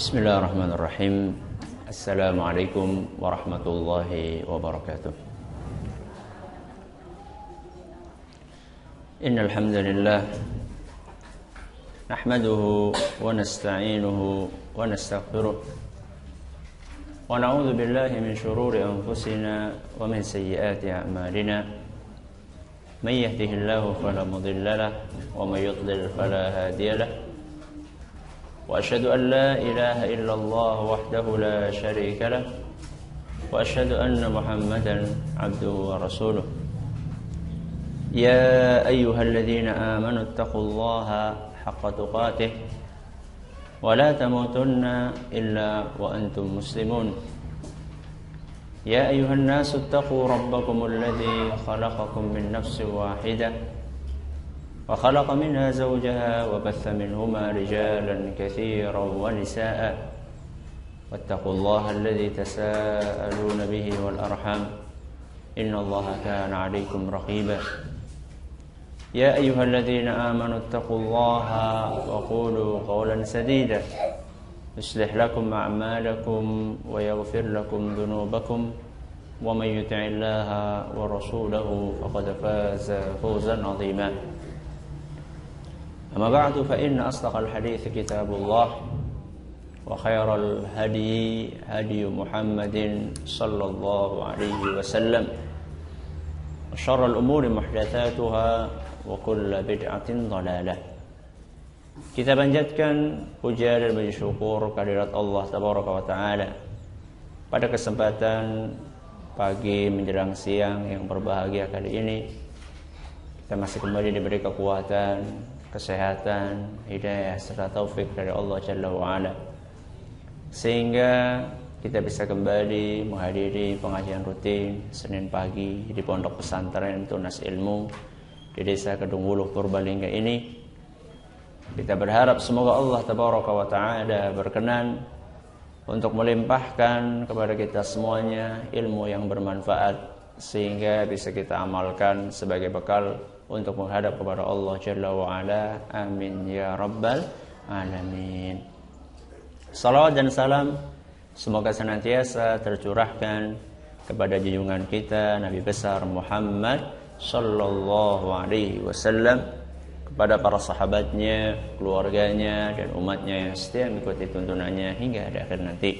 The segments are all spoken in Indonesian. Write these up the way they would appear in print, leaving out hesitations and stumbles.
Bismillahirrahmanirrahim. Assalamualaikum warahmatullahi wabarakatuh. Innal hamdalillah nahmaduhu wa nasta'inuhu wa nastaghfiruh wa na'udzu billahi min shururi anfusina wa min sayyiati a'malina. May yahdihillahu fala mudilla lahu wa may yudlil fala hadiya lahu. وأشهد أن لا إله إلا الله وحده لا شريك له وأشهد أن محمدا عبده ورسوله يا أيها الذين آمنوا اتقوا الله حق تقاته ولا تموتن إلا وأنتم مسلمون يا أيها الناس اتقوا ربكم الذي خلقكم من نفس واحدة وخلق منها زوجها وبث منهما رجالا كثيرا ونساء واتقوا الله الذي تساءلون به والأرحام إن الله كان عليكم رقيبا يا أيها الذين آمنوا اتقوا الله وقولوا قولا سديدا يصلح لكم أعمالكم ويغفر لكم ذنوبكم ومن يطع الله ورسوله فقد فاز فوزا عظيما أما بعد فإن أصدق الحديث كتاب الله وخير الهدي هدي محمد صلى الله عليه وسلم وشر الأمور محدثاتها وكل بدعة ضلالة. Kita panjatkan puja dan puji syukur kehadirat Allah Tabaraka wa Ta'ala pada kesempatan pagi menjelang siang yang berbahagia kali ini. Kita masih kembali diberi kekuatan, kesehatan, hidayah serta taufik dari Allah Jalla wa'ala, sehingga kita bisa kembali menghadiri pengajian rutin Senin pagi di Pondok Pesantren Tunas Ilmu di Desa Kedungwuluh Purbalingga ini. Kita berharap semoga Allah Tabaraka wa Ta'ala berkenan untuk melimpahkan kepada kita semuanya ilmu yang bermanfaat, sehingga bisa kita amalkan sebagai bekal untuk menghadap kepada Allah Jalla wa'ala. Amin ya rabbal alamin. Salawat dan salam semoga senantiasa tercurahkan kepada junjungan kita Nabi besar Muhammad sallallahu alaihi wasallam, kepada para sahabatnya, keluarganya dan umatnya yang setia mengikuti tuntunannya hingga akhir nanti.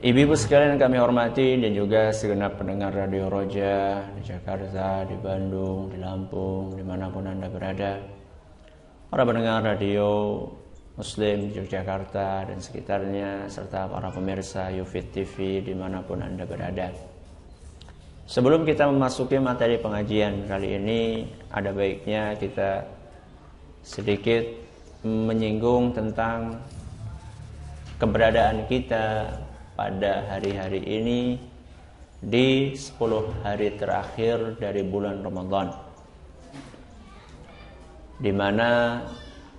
Ibu-ibu sekalian kami hormati, dan juga segenap pendengar Radio Roja di Jakarta, di Bandung, di Lampung, dimanapun Anda berada, para pendengar Radio Muslim di Yogyakarta dan sekitarnya, serta para pemirsa Yufid TV dimanapun Anda berada. Sebelum kita memasuki materi pengajian kali ini, ada baiknya kita sedikit menyinggung tentang keberadaan kita pada hari-hari ini di 10 hari terakhir dari bulan Ramadan, di mana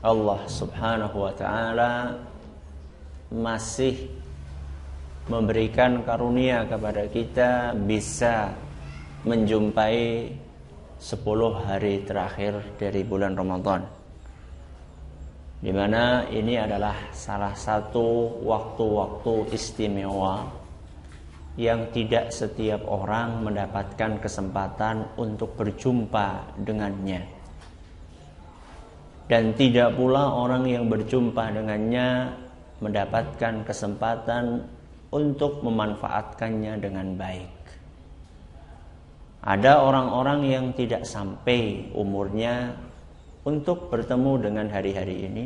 Allah Subhanahu wa Ta'ala masih memberikan karunia kepada kita bisa menjumpai 10 hari terakhir dari bulan Ramadan, di mana ini adalah salah satu waktu-waktu istimewa yang tidak setiap orang mendapatkan kesempatan untuk berjumpa dengannya, dan tidak pula orang yang berjumpa dengannya mendapatkan kesempatan untuk memanfaatkannya dengan baik. Ada orang-orang yang tidak sampai umurnya untuk bertemu dengan hari-hari ini.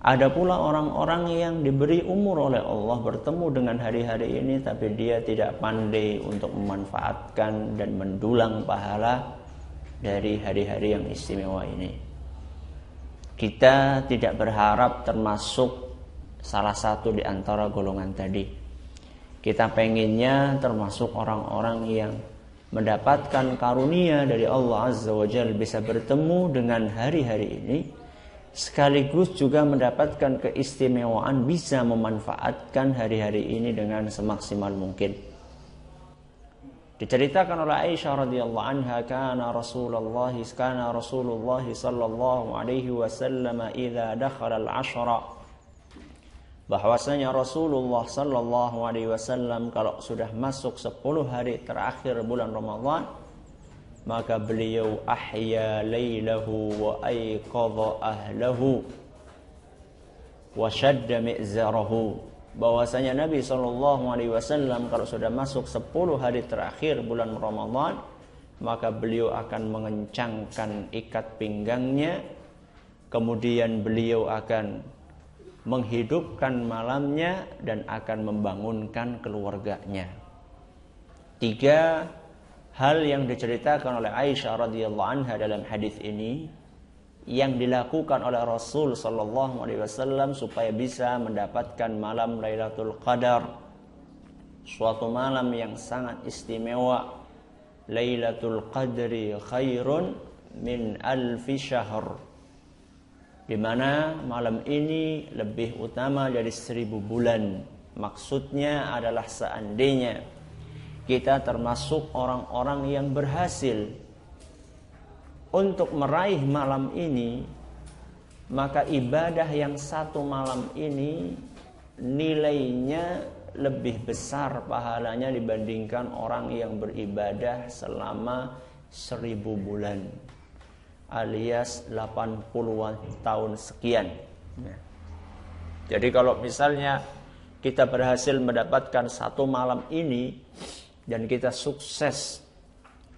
Ada pula orang-orang yang diberi umur oleh Allah bertemu dengan hari-hari ini, tapi dia tidak pandai untuk memanfaatkan dan mendulang pahala dari hari-hari yang istimewa ini. Kita tidak berharap termasuk salah satu di antara golongan tadi. Kita pengennya termasuk orang-orang yang mendapatkan karunia dari Allah Azza wa Jalla, bisa bertemu dengan hari-hari ini, sekaligus juga mendapatkan keistimewaan bisa memanfaatkan hari-hari ini dengan semaksimal mungkin. Diceritakan oleh Aisyah radhiyallahu anha, kana Rasulullah sallallahu alaihi wasallam idza dakhala al-ashra bahwasanya Rasulullah sallallahu alaihi wasallam kalau sudah masuk 10 hari terakhir bulan Ramadan, maka beliau ahya lailahu wa ayqadha ahlahu wa shadda mi'zarahu. Bahwasanya Nabi sallallahu alaihi wasallam kalau sudah masuk 10 hari terakhir bulan Ramadan, maka beliau akan mengencangkan ikat pinggangnya, kemudian beliau akan menghidupkan malamnya dan akan membangunkan keluarganya. 3 hal yang diceritakan oleh Aisyah radhiyallahu anha dalam hadis ini yang dilakukan oleh Rasul sallallahu alaihi wasallam supaya bisa mendapatkan malam Lailatul Qadar, suatu malam yang sangat istimewa. Lailatul Qadri khairun min alfi syahr, di mana malam ini lebih utama dari 1000 bulan. Maksudnya adalah seandainya kita termasuk orang-orang yang berhasil untuk meraih malam ini, maka ibadah yang satu malam ini nilainya lebih besar pahalanya dibandingkan orang yang beribadah selama 1000 bulan, alias 80-an tahun sekian. Jadi kalau misalnya kita berhasil mendapatkan satu malam ini dan kita sukses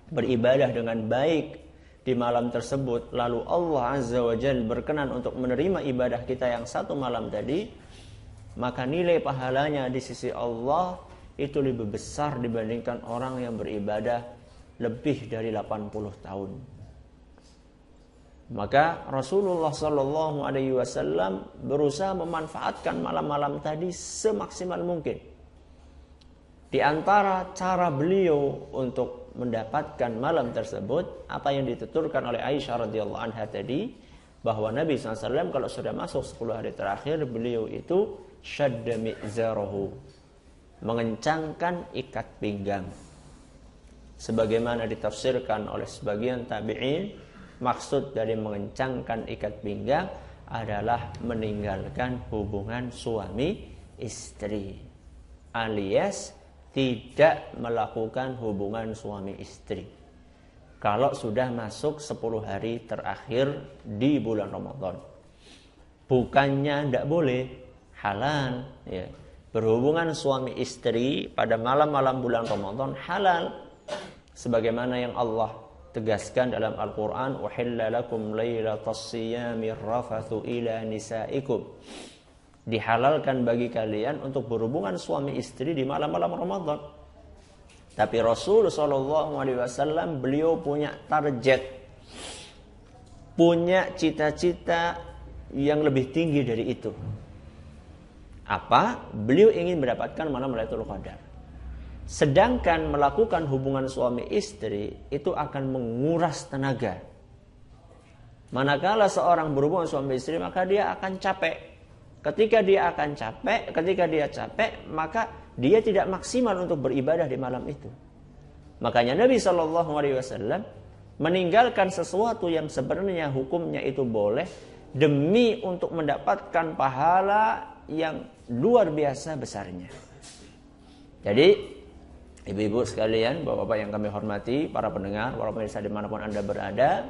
beribadah dengan baik di malam tersebut, lalu Allah Azza wa Jalla berkenan untuk menerima ibadah kita yang satu malam tadi, maka nilai pahalanya di sisi Allah itu lebih besar dibandingkan orang yang beribadah lebih dari 80 tahun. Maka Rasulullah sallallahu alaihi wasallam berusaha memanfaatkan malam-malam tadi semaksimal mungkin. Di antara cara beliau untuk mendapatkan malam tersebut, apa yang dituturkan oleh Aisyah radhiyallahu anha tadi, bahwa Nabi SAW kalau sudah masuk 10 hari terakhir, beliau itu syadda mi'zarahu, mengencangkan ikat pinggang. Sebagaimana ditafsirkan oleh sebagian tabi'in, maksud dari mengencangkan ikat pinggang adalah meninggalkan hubungan suami istri, alias tidak melakukan hubungan suami istri kalau sudah masuk 10 hari terakhir di bulan Ramadan. Bukannya tidak boleh, halal ya. Berhubungan suami istri pada malam-malam bulan Ramadan halal, sebagaimana yang Allah tegaskan dalam Al-Quran, uhilla lakum lailatas siyami rafathu ila nisaikum, dihalalkan bagi kalian untuk berhubungan suami istri di malam-malam Ramadan. Tapi Rasul SAW beliau punya target, punya cita-cita yang lebih tinggi dari itu. Apa? Beliau ingin mendapatkan malam Lailatul Qadar. Sedangkan melakukan hubungan suami istri itu akan menguras tenaga. Manakala seorang berhubungan suami istri, maka dia akan capek. Ketika dia capek, maka dia tidak maksimal untuk beribadah di malam itu. Makanya Nabi SAW meninggalkan sesuatu yang sebenarnya hukumnya itu boleh demi untuk mendapatkan pahala yang luar biasa besarnya. Jadi ibu-ibu sekalian, bapak-bapak yang kami hormati, para pendengar, para pemirsa dimanapun Anda berada,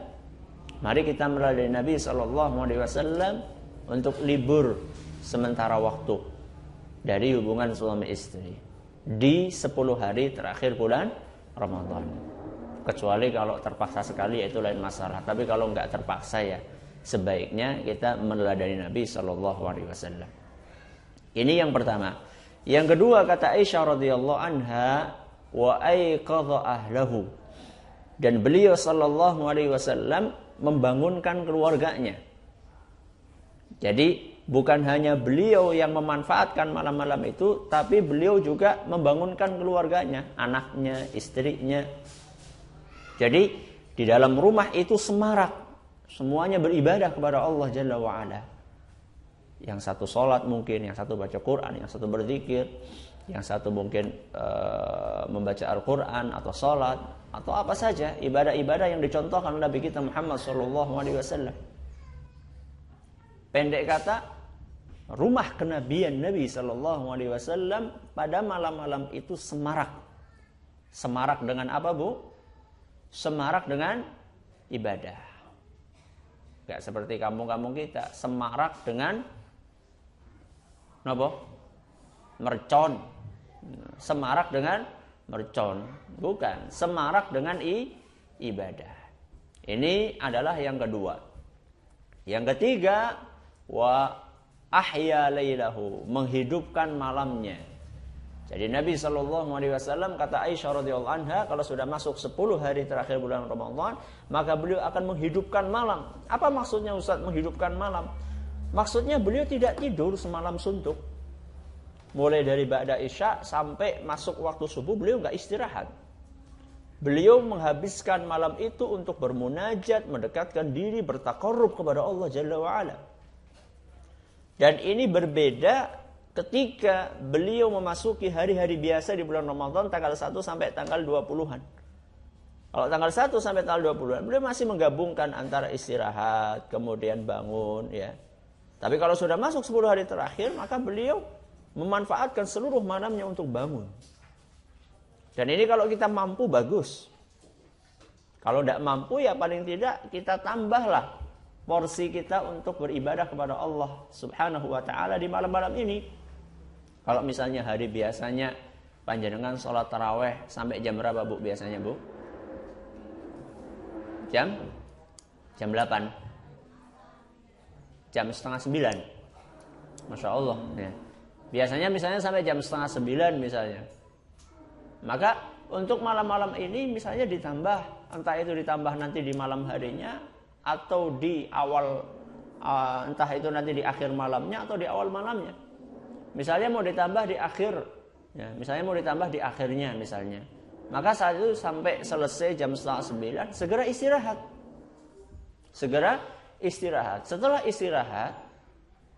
mari kita meladeni Nabi SAW untuk libur sementara waktu dari hubungan suami istri di 10 hari terakhir bulan Ramadan. Kecuali kalau terpaksa sekali, itu lain masalah. Tapi kalau nggak terpaksa, ya sebaiknya kita meneladani Nabi SAW. Ini yang pertama. Yang kedua, kata Aisyah radhiyallahu anha, wa ayqadha ahlahu, dan beliau sallallahu alaihi wasallam membangunkan keluarganya. Jadi bukan hanya beliau yang memanfaatkan malam-malam itu, tapi beliau juga membangunkan keluarganya, anaknya, istrinya. Jadi di dalam rumah itu semarak, semuanya beribadah kepada Allah Jalla wa'ala. Yang satu sholat mungkin, yang satu baca Quran, yang satu berzikir, yang satu mungkin membaca Al-Quran atau sholat, atau apa saja ibadah-ibadah yang dicontohkan Nabi kita Muhammad SAW. Pendek kata, rumah kenabian Nabi Sallallahu Alaihi Wasallam pada malam-malam itu semarak. Semarak dengan apa, Bu? Semarak dengan ibadah. Gak seperti kampung-kampung kita, semarak dengan apa? Mercon. Semarak dengan mercon. Bukan, semarak dengan ibadah. Ini adalah yang kedua. Yang ketiga, wa ahya lailahu, menghidupkan malamnya. Jadi Nabi SAW kata Aisyah radhiyallahu anha, kalau sudah masuk 10 hari terakhir bulan Ramadan, maka beliau akan menghidupkan malam. Apa maksudnya Ustaz menghidupkan malam? Maksudnya beliau tidak tidur semalam suntuk. Mulai dari ba'da isya sampai masuk waktu subuh beliau enggak istirahat. Beliau menghabiskan malam itu untuk bermunajat, mendekatkan diri, bertaqarrub kepada Allah Jalla wa'ala. Dan ini berbeda ketika beliau memasuki hari-hari biasa di bulan Ramadan tanggal 1 sampai tanggal 20-an. Kalau tanggal 1 sampai tanggal 20-an beliau masih menggabungkan antara istirahat kemudian bangun ya. Tapi kalau sudah masuk 10 hari terakhir maka beliau memanfaatkan seluruh malamnya untuk bangun. Dan ini kalau kita mampu bagus. Kalau tidak mampu ya paling tidak kita tambahlah porsi kita untuk beribadah kepada Allah Subhanahu wa taala di malam-malam ini. Kalau misalnya hari biasanya panjenengan sholat taraweh sampai jam berapa, Bu, biasanya, Bu? Jam 8. Jam setengah 9. Masya Allah ya. Biasanya misalnya sampai jam setengah 9 misalnya. Maka untuk malam-malam ini misalnya ditambah, entah itu ditambah nanti di malam harinya atau di awal, entah itu nanti di akhir malamnya atau di awal malamnya. Misalnya mau ditambah di akhir, ya, misalnya mau ditambah di akhirnya misalnya. Maka saat itu sampai selesai jam setengah 9, segera istirahat. Segera istirahat. Setelah istirahat,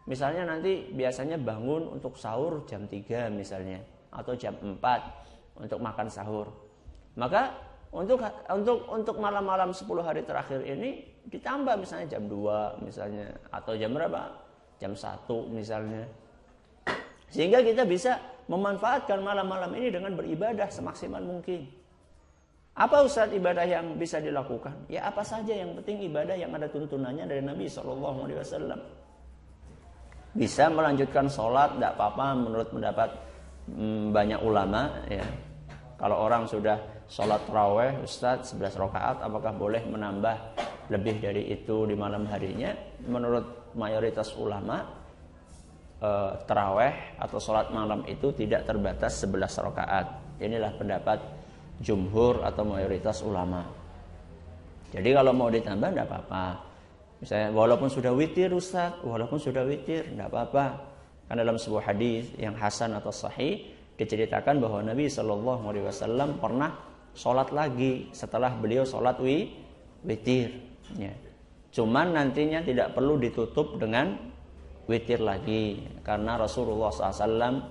misalnya nanti biasanya bangun untuk sahur jam 3 misalnya, atau jam 4 untuk makan sahur. Maka untuk malam-malam 10 hari terakhir ini ditambah misalnya jam 2 misalnya, atau jam berapa? Jam 1 misalnya. Sehingga kita bisa memanfaatkan malam-malam ini dengan beribadah semaksimal mungkin. Apa Ustaz ibadah yang bisa dilakukan? Ya apa saja, yang penting ibadah yang ada tuntunannya dari Nabi SAW. Bisa melanjutkan sholat, tidak apa-apa menurut pendapat banyak ulama. Ya. Kalau orang sudah sholat taraweh, Ustaz 11 rakaat, apakah boleh menambah lebih dari itu di malam harinya? Menurut mayoritas ulama, taraweh atau sholat malam itu tidak terbatas 11 rakaat. Inilah pendapat jumhur atau mayoritas ulama. Jadi kalau mau ditambah tidak apa-apa. Misalnya walaupun sudah witir Ustaz, walaupun sudah witir tidak apa-apa. Karena dalam sebuah hadis yang hasan atau sahih diceritakan bahwa Nabi SAW pernah sholat lagi setelah beliau sholat witir. Ya. Cuman nantinya tidak perlu ditutup dengan witir lagi, karena Rasulullah SAW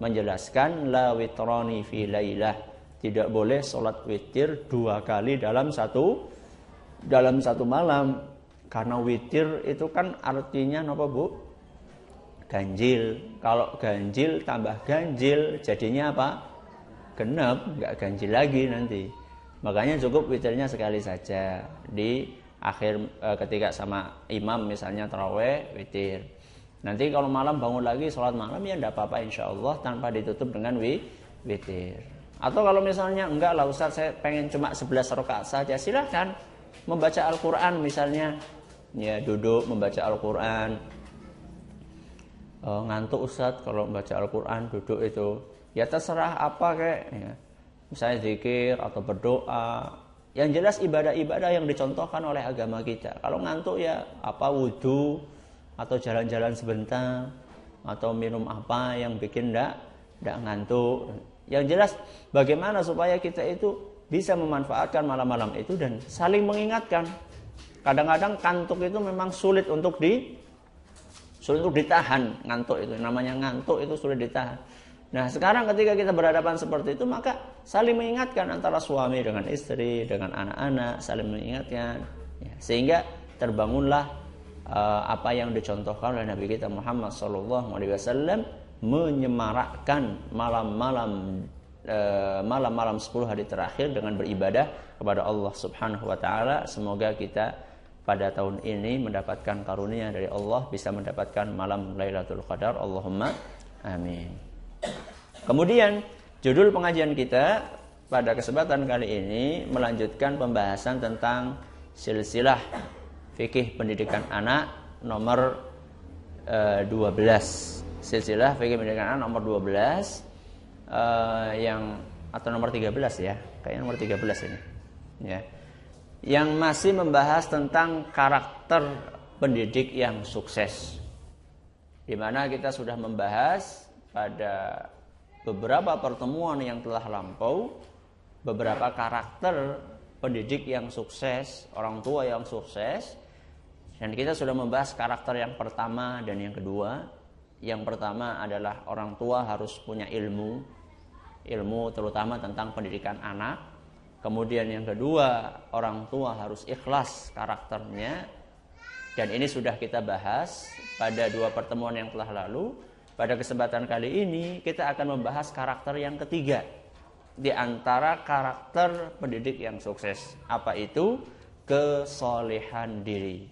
menjelaskan la witrani fi lailah, tidak boleh sholat witir 2 kali dalam satu malam, karena witir itu kan artinya apa, Bu? Ganjil. Kalau ganjil tambah ganjil jadinya apa? Genep, nggak ganjil lagi nanti. Makanya cukup witirnya sekali saja di akhir ketika sama imam misalnya taraweh witir. Nanti kalau malam bangun lagi sholat malam ya tidak apa-apa insyaallah tanpa ditutup dengan witir. Atau kalau misalnya enggak lah Ustaz, saya pengen cuma 11 rakaat saja, silakan membaca Al-Quran misalnya. Ya duduk membaca Al-Quran. Ngantuk Ustaz kalau membaca Al-Quran duduk itu. Ya terserah apa kayak ya. Misalnya zikir atau berdoa. Yang jelas ibadah-ibadah yang dicontohkan oleh agama kita. Kalau ngantuk ya apa wudu, atau jalan-jalan sebentar, atau minum apa yang bikin enggak ngantuk. Yang jelas bagaimana supaya kita itu bisa memanfaatkan malam-malam itu dan saling mengingatkan. Kadang-kadang kantuk itu memang sulit untuk ditahan, ngantuk itu. Namanya ngantuk itu sulit ditahan. Nah, sekarang ketika kita berhadapan seperti itu, maka saling mengingatkan antara suami dengan istri, dengan anak-anak, saling mengingatkan. Ya, sehingga terbangunlah apa yang dicontohkan oleh Nabi kita Muhammad SAW, menyemarakkan malam-malam 10 hari terakhir dengan beribadah kepada Allah Subhanahu wa taala. Semoga kita pada tahun ini mendapatkan karunia dari Allah, bisa mendapatkan malam Lailatul Qadar. Allahumma amin. Kemudian judul pengajian kita pada kesempatan kali ini melanjutkan pembahasan tentang silsilah fikih pendidikan anak nomor 12. Silsilah fikih pendidikan anak nomor 12 atau nomor 13 ya. Kayaknya nomor 13 ini. Ya. Yang masih membahas tentang karakter pendidik yang sukses. Di mana kita sudah membahas pada beberapa pertemuan yang telah lampau beberapa karakter pendidik yang sukses, orang tua yang sukses. Dan kita sudah membahas karakter yang pertama dan yang kedua. Yang pertama adalah orang tua harus punya ilmu terutama tentang pendidikan anak. Kemudian yang kedua, orang tua harus ikhlas karakternya. Dan ini sudah kita bahas pada 2 pertemuan yang telah lalu. Pada kesempatan kali ini kita akan membahas karakter yang ketiga di antara karakter pendidik yang sukses. Apa itu? Kesolehan diri.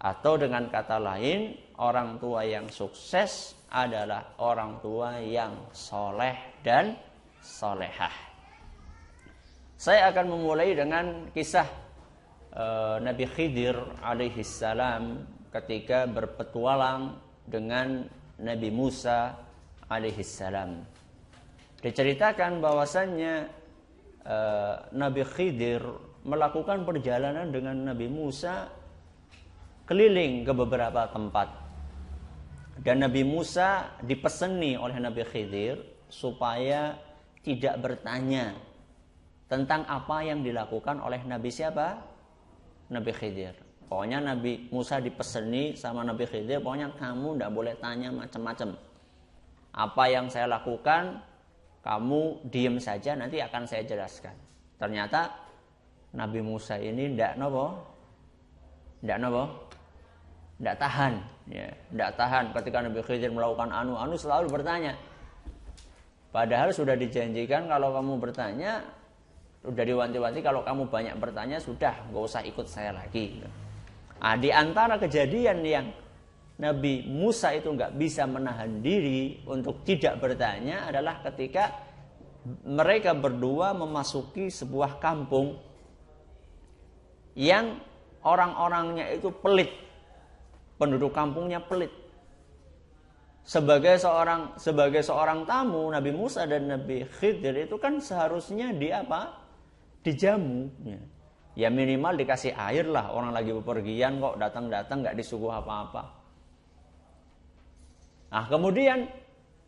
Atau dengan kata lain, orang tua yang sukses adalah orang tua yang soleh dan solehah. Saya akan memulai dengan kisah Nabi Khidir alaihissalam ketika berpetualang dengan Nabi Musa alaihissalam. Diceritakan bahwasannya Nabi Khidir melakukan perjalanan dengan Nabi Musa keliling ke beberapa tempat. Dan Nabi Musa dipeseni oleh Nabi Khidir supaya tidak bertanya tentang apa yang dilakukan oleh Nabi siapa? Nabi Khidir. Pokoknya Nabi Musa dipeseni sama Nabi Khidir, pokoknya kamu tidak boleh tanya macam-macam. Apa yang saya lakukan, kamu diam saja, nanti akan saya jelaskan. Ternyata Nabi Musa ini tidak tahan, ya, tidak tahan ketika Nabi Khidir melakukan anu selalu bertanya. Padahal sudah dijanjikan kalau kamu bertanya, sudah diwanti-wanti kalau kamu banyak bertanya sudah, nggak usah ikut saya lagi. Di antara kejadian yang Nabi Musa itu nggak bisa menahan diri untuk tidak bertanya adalah ketika mereka berdua memasuki sebuah kampung yang orang-orangnya itu pelit. Penduduk kampungnya pelit. Sebagai seorang tamu, Nabi Musa dan Nabi Khidir itu kan seharusnya dijamu. Ya minimal dikasih air lah. Orang lagi bepergian kok datang-datang nggak disuguh apa-apa. Nah kemudian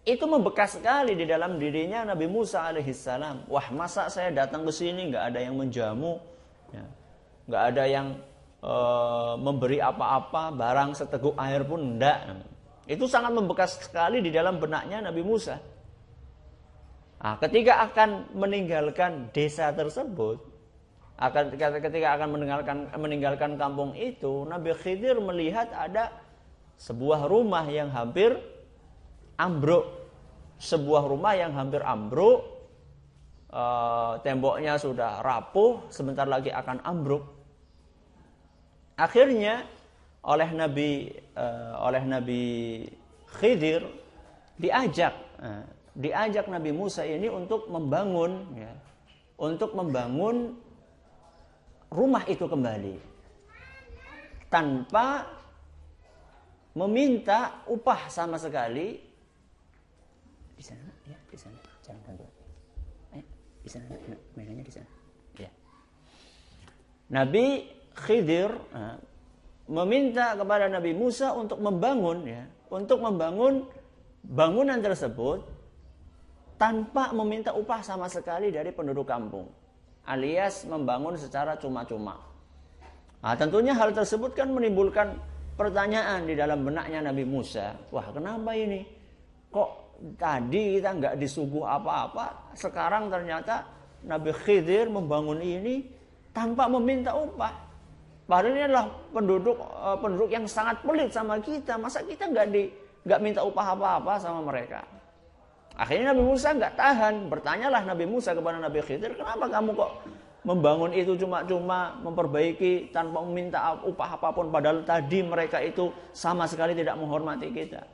itu membekas sekali di dalam dirinya Nabi Musa alaihissalam. Wah, masa saya datang ke sini nggak ada yang menjamu, ya, nggak ada yang memberi apa-apa, barang seteguk air pun enggak. Itu sangat membekas sekali di dalam benaknya Nabi Musa. Nah, ketika akan meninggalkan desa tersebut, ketika akan meninggalkan kampung itu, Nabi Khidir melihat ada sebuah rumah yang hampir ambruk. Temboknya sudah rapuh, sebentar lagi akan ambruk. Akhirnya oleh Nabi Khidir diajak Nabi Musa ini untuk membangun rumah itu kembali tanpa meminta upah sama sekali. Di sana, ya, di sana, jangan ganggu. Di sana, mainannya di sana. Ya. Nabi Khidir meminta kepada Nabi Musa untuk membangun bangunan tersebut tanpa meminta upah sama sekali dari penduduk kampung, alias membangun secara cuma-cuma. Nah, tentunya hal tersebut kan menimbulkan pertanyaan di dalam benaknya Nabi Musa. Wah, kenapa ini? Kok tadi kita nggak disuguh apa-apa, sekarang ternyata Nabi Khidir membangun ini tanpa meminta upah. Padahal ini adalah penduduk yang sangat pelit sama kita. Masa kita nggak minta upah apa-apa sama mereka? Akhirnya Nabi Musa nggak tahan. Bertanyalah Nabi Musa kepada Nabi Khidir, kenapa kamu kok membangun itu cuma-cuma, memperbaiki tanpa meminta upah apapun, padahal tadi mereka itu sama sekali tidak menghormati kita.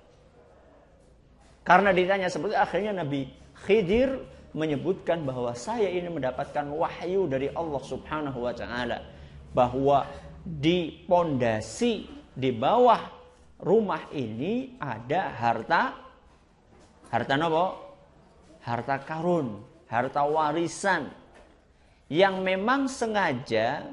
Karena ditanya seperti itu, akhirnya Nabi Khidir menyebutkan bahwa saya ini mendapatkan wahyu dari Allah Subhanahu wa taala bahwa di pondasi di bawah rumah ini ada harta apa? Harta karun, harta warisan yang memang sengaja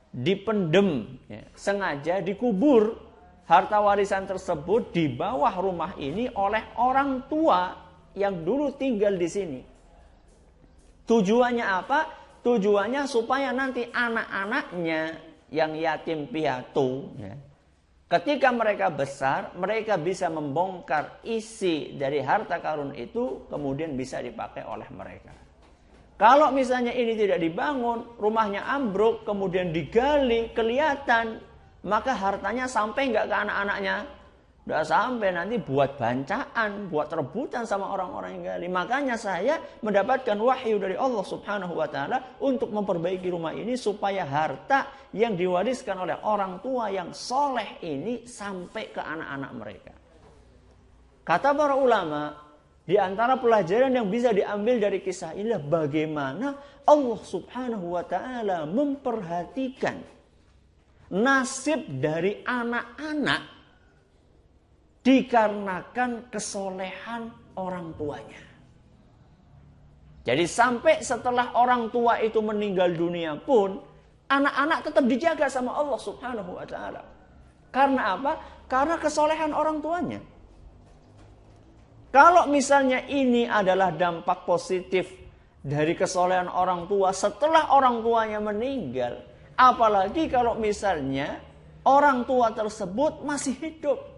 dipendem, ya, sengaja dikubur harta warisan tersebut di bawah rumah ini oleh orang tua yang dulu tinggal di sini. Tujuannya apa? Tujuannya supaya nanti anak-anaknya yang yatim piatu, ya, ketika mereka besar, mereka bisa membongkar isi dari harta karun itu, kemudian bisa dipakai oleh mereka. Kalau misalnya ini tidak dibangun, rumahnya ambruk, kemudian digali, kelihatan, maka hartanya sampai nggak ke anak-anaknya? Nggak sampai, nanti buat bancaan, buat rebutan sama orang-orang yang gali. Makanya saya mendapatkan wahyu dari Allah Subhanahu wa taala untuk memperbaiki rumah ini supaya harta yang diwariskan oleh orang tua yang soleh ini sampai ke anak-anak mereka. Kata para ulama, di antara pelajaran yang bisa diambil dari kisah ini bagaimana Allah Subhanahu wa taala memperhatikan nasib dari anak-anak dikarenakan kesolehan orang tuanya. Jadi sampai setelah orang tua itu meninggal dunia pun, anak-anak tetap dijaga sama Allah Subhanahu wa taala. Karena apa? Karena kesolehan orang tuanya. Kalau misalnya ini adalah dampak positif dari kesolehan orang tua setelah orang tuanya meninggal, apalagi kalau misalnya orang tua tersebut masih hidup.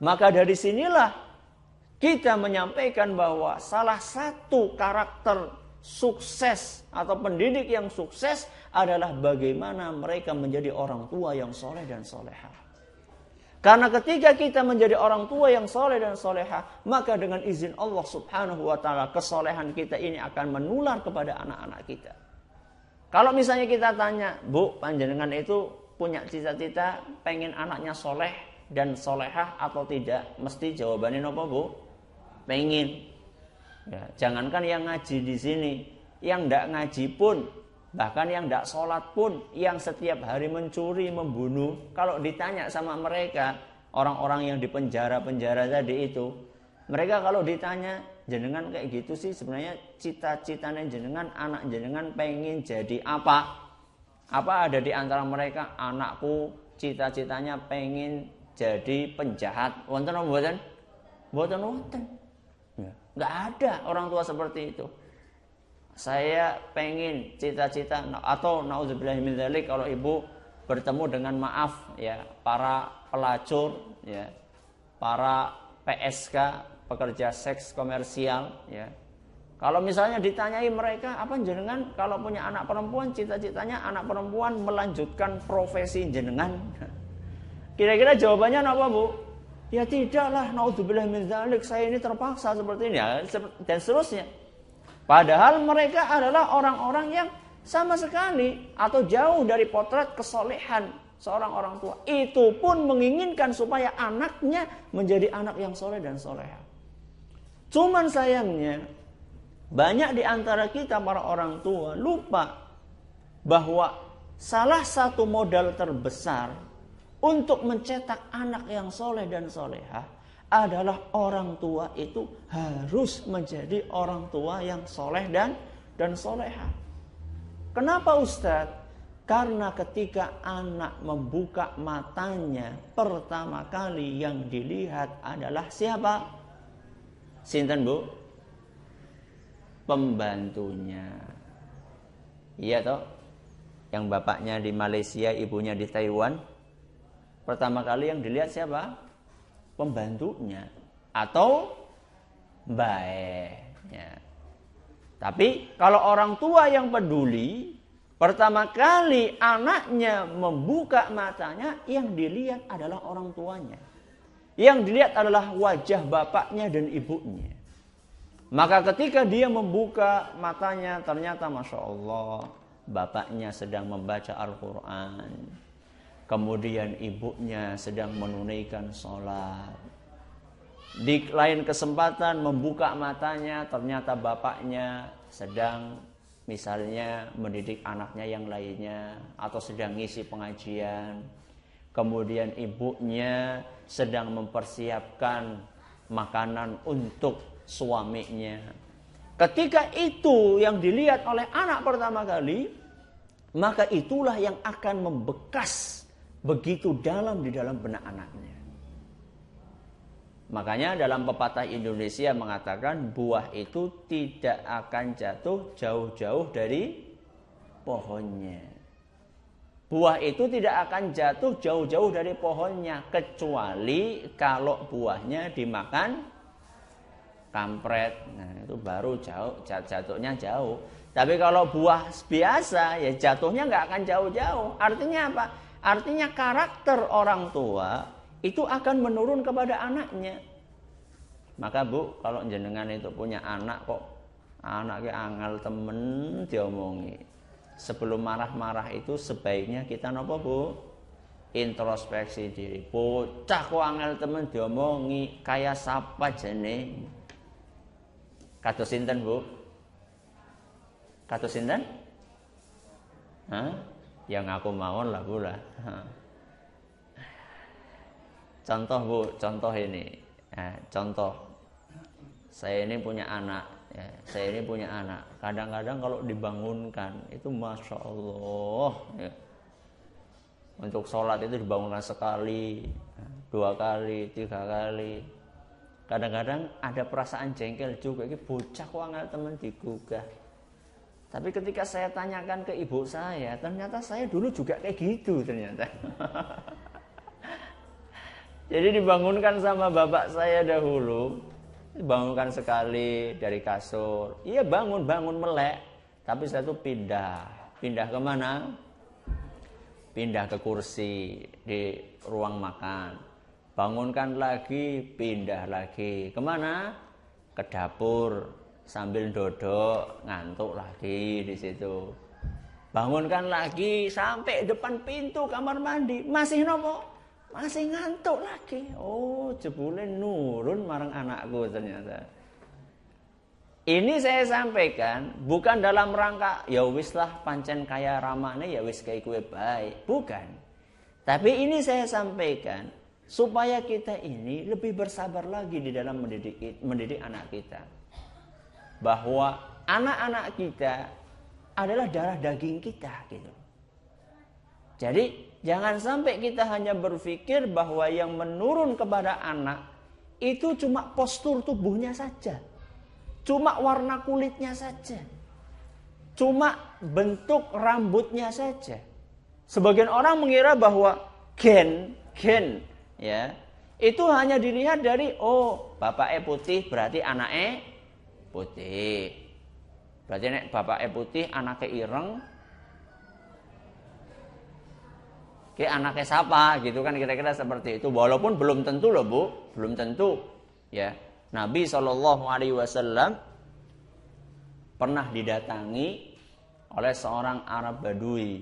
Maka dari sinilah kita menyampaikan bahwa salah satu karakter sukses atau pendidik yang sukses adalah bagaimana mereka menjadi orang tua yang soleh dan soleha. Karena ketika kita menjadi orang tua yang soleh dan soleha, maka dengan izin Allah Subhanahu wa taala kesolehan kita ini akan menular kepada anak-anak kita. Kalau misalnya kita tanya, Bu, panjenengan itu punya cita-cita pengen anaknya soleh dan solehah atau tidak? Mesti jawabannya apa, Bu? Pengen. Ya, jangankan yang ngaji di sini, yang tidak ngaji pun, bahkan yang tidak sholat pun, yang setiap hari mencuri, membunuh, kalau ditanya sama mereka, orang-orang yang di penjara-penjara tadi itu, mereka kalau ditanya, jenengan kayak gitu sih sebenarnya cita-citanya jenengan, anak jenengan pengen jadi apa? Apa ada di antara mereka, anakku cita-citanya pengen jadi penjahat? Wonten apa mboten? Mboten wonten. Enggak ada orang tua seperti itu. Saya pengen cita-cita atau naudzubillah min dzalik, kalau ibu bertemu dengan maaf ya para pelacur ya, para PSK, pekerja seks komersial ya. Kalau misalnya ditanyai mereka, apa jenengan kalau punya anak perempuan cita-citanya anak perempuan melanjutkan profesi jenengan? Kira-kira jawabannya apa, Bu? Ya tidaklah, naudzubillah min dzalik, saya ini terpaksa seperti ini ya, dan seterusnya. Padahal mereka adalah orang-orang yang sama sekali atau jauh dari potret kesolehan seorang orang tua. Itu pun menginginkan supaya anaknya menjadi anak yang soleh dan soleha. Cuman sayangnya banyak di antara kita para orang tua lupa bahwa salah satu modal terbesar untuk mencetak anak yang soleh dan soleha adalah orang tua itu harus menjadi orang tua yang soleh dan soleha. Kenapa Ustadz? Karena ketika anak membuka matanya, pertama kali yang dilihat adalah siapa? Sinten, Bu? Pembantunya. Iya toh? Yang bapaknya di Malaysia, ibunya di Taiwan. Pertama kali yang dilihat siapa? Pembantunya atau baiknya. Tapi kalau orang tua yang peduli, Pertama kali anaknya membuka matanya, yang dilihat adalah orang tuanya. Yang dilihat adalah wajah bapaknya dan ibunya. Maka ketika dia membuka matanya, ternyata Masya Allah, bapaknya sedang membaca Al-Quran. Kemudian ibunya sedang menunaikan sholat. Di lain kesempatan membuka matanya, ternyata bapaknya sedang misalnya mendidik anaknya yang lainnya, atau sedang ngisi pengajian. Kemudian ibunya sedang mempersiapkan makanan untuk suaminya. Ketika itu yang dilihat oleh anak pertama kali, maka itulah yang akan membekas begitu dalam di dalam benak anaknya. Makanya dalam pepatah Indonesia mengatakan buah itu tidak akan jatuh jauh-jauh dari pohonnya. Buah itu tidak akan jatuh jauh-jauh dari pohonnya, kecuali kalau buahnya dimakan kampret. Nah, itu baru jatuhnya jauh. Tapi kalau buah biasa ya jatuhnya nggak akan jauh-jauh. Artinya apa? Artinya karakter orang tua itu akan menurun kepada anaknya. Maka Bu, kalau jenengan itu punya anak kok anaknya angel temen diomongi. Sebelum marah-marah itu sebaiknya kita napa Bu? Introspeksi diri. Bocah kok angel temen diomongi, kayak sapa jene? Kados sinten Bu? Kados sinten? Hah? Yang aku mawon lah Bu lah. Contoh Bu, contoh ini. Contoh. Saya ini punya anak. Ya, saya ini punya anak. Kadang-kadang kalau dibangunkan itu Masya Allah. Ya. Untuk sholat itu dibangunkan sekali, 2 kali, 3 kali. Kadang-kadang ada perasaan jengkel juga. Ini bocah kok angel temen digugah. Tapi ketika saya tanyakan ke ibu saya, ternyata saya dulu juga kayak gitu ternyata. Jadi dibangunkan sama bapak saya dahulu, dibangunkan sekali dari kasur. Iya bangun melek, tapi saya tuh pindah kemana? Pindah ke kursi di ruang makan. Bangunkan lagi, pindah lagi. Kemana? Ke dapur sambil dodok, ngantuk lagi di situ. Bangunkan lagi sampai depan pintu kamar mandi, masih nopo? Masih ngantuk lagi. Oh, jebule nurun marang anakku ternyata. Ini saya sampaikan bukan dalam rangka ya wis lah pancen kaya ramane ya wis kayak kue baik, bukan. Tapi ini saya sampaikan supaya kita ini lebih bersabar lagi di dalam mendidik anak kita. Bahwa anak-anak kita adalah darah daging kita gitu. Jadi jangan sampai kita hanya berpikir bahwa yang menurun kepada anak itu cuma postur tubuhnya saja. Cuma warna kulitnya saja. Cuma bentuk rambutnya saja. Sebagian orang mengira bahwa gen ya, itu hanya dilihat dari bapaknya putih berarti anaknya putih. Berarti nek bapaknya putih anaknya ireng. Ke anaknya siapa gitu kan kira-kira seperti itu. Walaupun belum tentu loh Bu, belum tentu ya. Nabi SAW pernah didatangi oleh seorang Arab Badui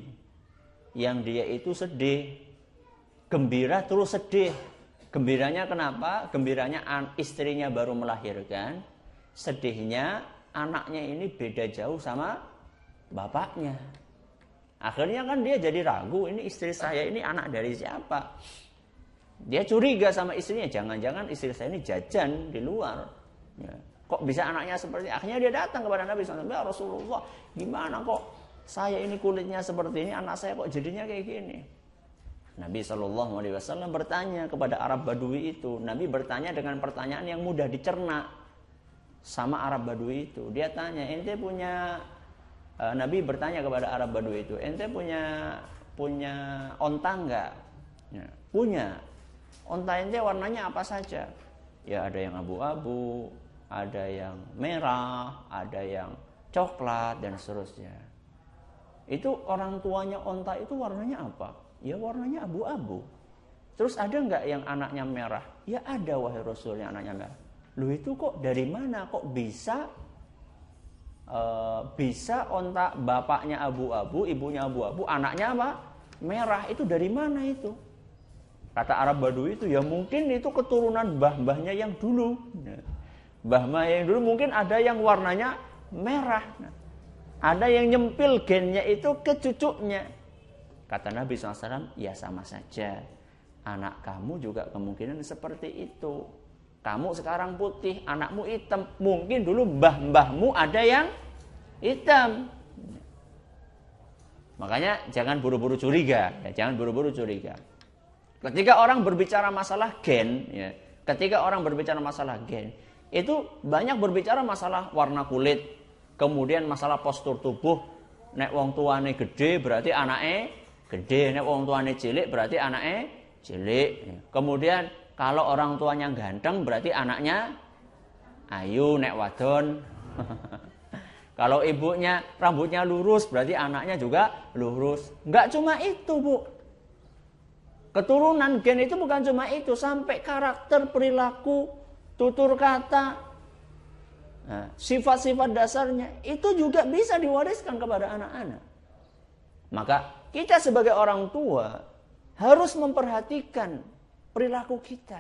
yang dia itu sedih, gembira terus sedih. Gembiranya kenapa? Gembiranya istrinya baru melahirkan, sedihnya anaknya ini beda jauh sama bapaknya. Akhirnya kan dia jadi ragu, ini istri saya ini anak dari siapa? Dia curiga sama istrinya, jangan-jangan istri saya ini jajan di luar. Ya. Kok bisa anaknya seperti ini? Akhirnya dia datang kepada Nabi SAW. Ya Rasulullah, gimana kok saya ini kulitnya seperti ini, anak saya kok jadinya kayak gini? Nabi SAW bertanya kepada Arab Badui itu. Nabi bertanya dengan pertanyaan yang mudah dicerna sama Arab Badui itu. Dia tanya, ente punya... Nabi bertanya kepada Arab Badui itu, ente punya onta enggak? Ya, punya. Onta ente warnanya apa saja? Ya ada yang abu-abu, ada yang merah, ada yang coklat dan seterusnya. Itu orang tuanya onta itu warnanya apa? Ya warnanya abu-abu. Terus ada nggak yang anaknya merah? Ya ada, wahai Rasul, yang anaknya merah. Loh itu kok dari mana? Kok bisa onta bapaknya abu-abu, ibunya abu-abu, anaknya apa? Merah. Itu dari mana itu? Kata Arab Badui itu ya mungkin itu keturunan mbah-mbahnya yang dulu. Mbah-mbah yang dulu mungkin ada yang warnanya merah. Ada yang nyempil gennya itu ke cucunya. Kata Nabi SAW, ya sama saja. Anak kamu juga kemungkinan seperti itu. Kamu sekarang putih, anakmu hitam. Mungkin dulu mbah-mbahmu ada yang hitam. Makanya jangan buru-buru curiga. Ya, jangan buru-buru curiga. Ketika orang berbicara masalah gen, ya, itu banyak berbicara masalah warna kulit. Kemudian masalah postur tubuh, nek wong tuane gede berarti anake gede, nek wong tuane cilik berarti anake cilik. Kemudian kalau orang tuanya ganteng berarti anaknya ayu, nek wadon. Kalau ibunya rambutnya lurus berarti anaknya juga lurus. Enggak cuma itu, Bu. Keturunan gen itu bukan cuma itu, sampai karakter, perilaku, tutur kata, nah, sifat-sifat dasarnya itu juga bisa diwariskan kepada anak-anak. Maka kita sebagai orang tua harus memperhatikan perilaku kita.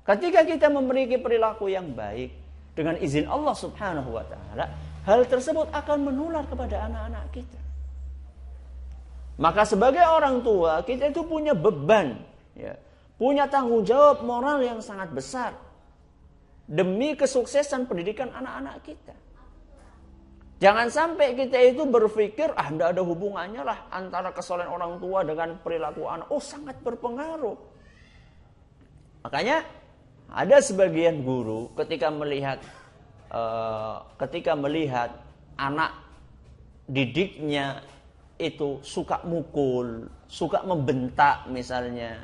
Ketika kita memiliki perilaku yang baik dengan izin Allah Subhanahu wa taala, hal tersebut akan menular kepada anak-anak kita. Maka sebagai orang tua kita itu punya beban, ya, punya tanggung jawab moral yang sangat besar demi kesuksesan pendidikan anak-anak kita. Jangan sampai kita itu berpikir, tidak ada hubungannya lah antara kesolehan orang tua dengan perilaku anak. Oh, sangat berpengaruh. Makanya ada sebagian guru ketika melihat anak didiknya itu suka mukul, suka membentak misalnya,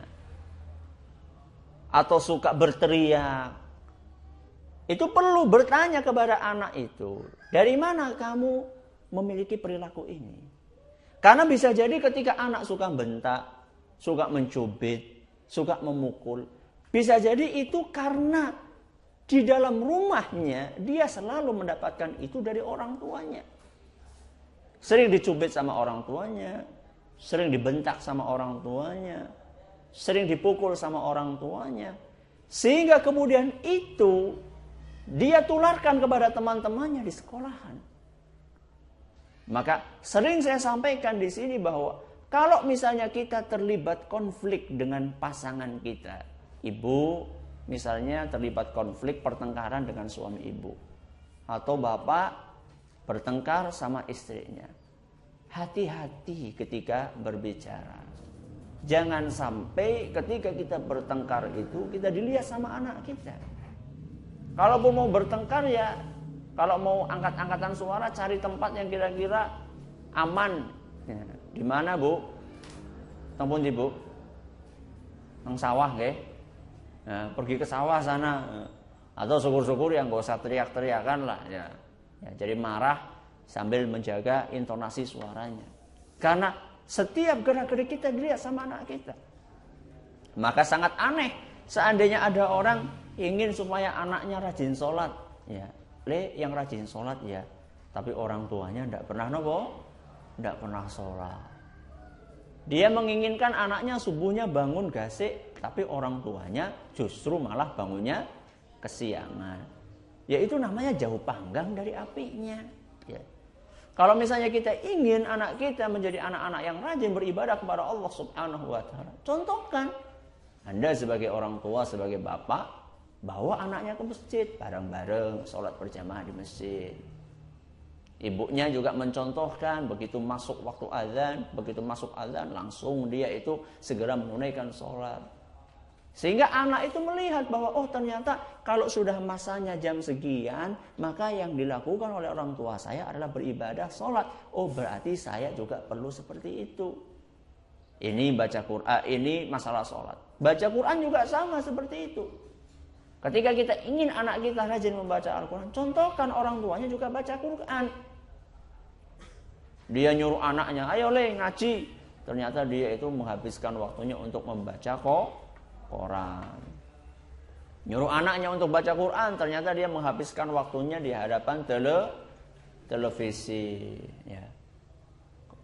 atau suka berteriak, itu perlu bertanya kepada anak itu, dari mana kamu memiliki perilaku ini? Karena bisa jadi ketika anak suka bentak, suka mencubit, suka memukul, bisa jadi itu karena di dalam rumahnya dia selalu mendapatkan itu dari orang tuanya. Sering dicubit sama orang tuanya, sering dibentak sama orang tuanya, sering dipukul sama orang tuanya. Sehingga kemudian itu dia tularkan kepada teman-temannya di sekolahan. Maka sering saya sampaikan di sini bahwa kalau misalnya kita terlibat konflik dengan pasangan kita, ibu misalnya terlibat konflik pertengkaran dengan suami ibu, atau bapak bertengkar sama istrinya, hati-hati ketika berbicara. Jangan sampai ketika kita bertengkar itu kita dilihat sama anak kita. Kalau mau bertengkar ya, kalau mau angkat-angkatan suara cari tempat yang kira-kira aman. Ya, di mana, Bu? Tempun di, Bu? Nang sawah nggih. Nah, pergi ke sawah sana. Atau syukur-syukur yang enggak usah teriak-teriakan lah ya. Ya, jadi marah sambil menjaga intonasi suaranya. Karena setiap gerak-gerik kita dilihat sama anak kita. Maka sangat aneh seandainya ada orang ingin supaya anaknya rajin sholat. Ya, yang rajin sholat ya, tapi orang tuanya tidak pernah tidak pernah sholat. Dia menginginkan anaknya subuhnya bangun gasik, tapi orang tuanya justru malah bangunnya kesiangan. Ya itu namanya jauh panggang dari apinya. Ya. Kalau misalnya kita ingin anak kita menjadi anak-anak yang rajin beribadah kepada Allah Subhanahu wa taala, contohkan Anda sebagai orang tua, sebagai bapak, bawa anaknya ke masjid bareng-bareng, sholat berjamaah di masjid. Ibunya juga mencontohkan, begitu masuk waktu azan, langsung dia itu segera menunaikan sholat. Sehingga anak itu melihat bahwa oh ternyata kalau sudah masanya jam sekian, maka yang dilakukan oleh orang tua saya adalah beribadah sholat. Oh berarti saya juga perlu seperti itu. Ini baca Quran, ini masalah sholat. Baca Quran juga sama seperti itu. Ketika kita ingin anak kita rajin membaca Al-Quran, contohkan orang tuanya juga baca Quran. Dia nyuruh anaknya, ayo le ngaji. Ternyata dia itu menghabiskan waktunya untuk membaca koran. Nyuruh anaknya untuk baca Quran, ternyata dia menghabiskan waktunya di hadapan televisi. Ya.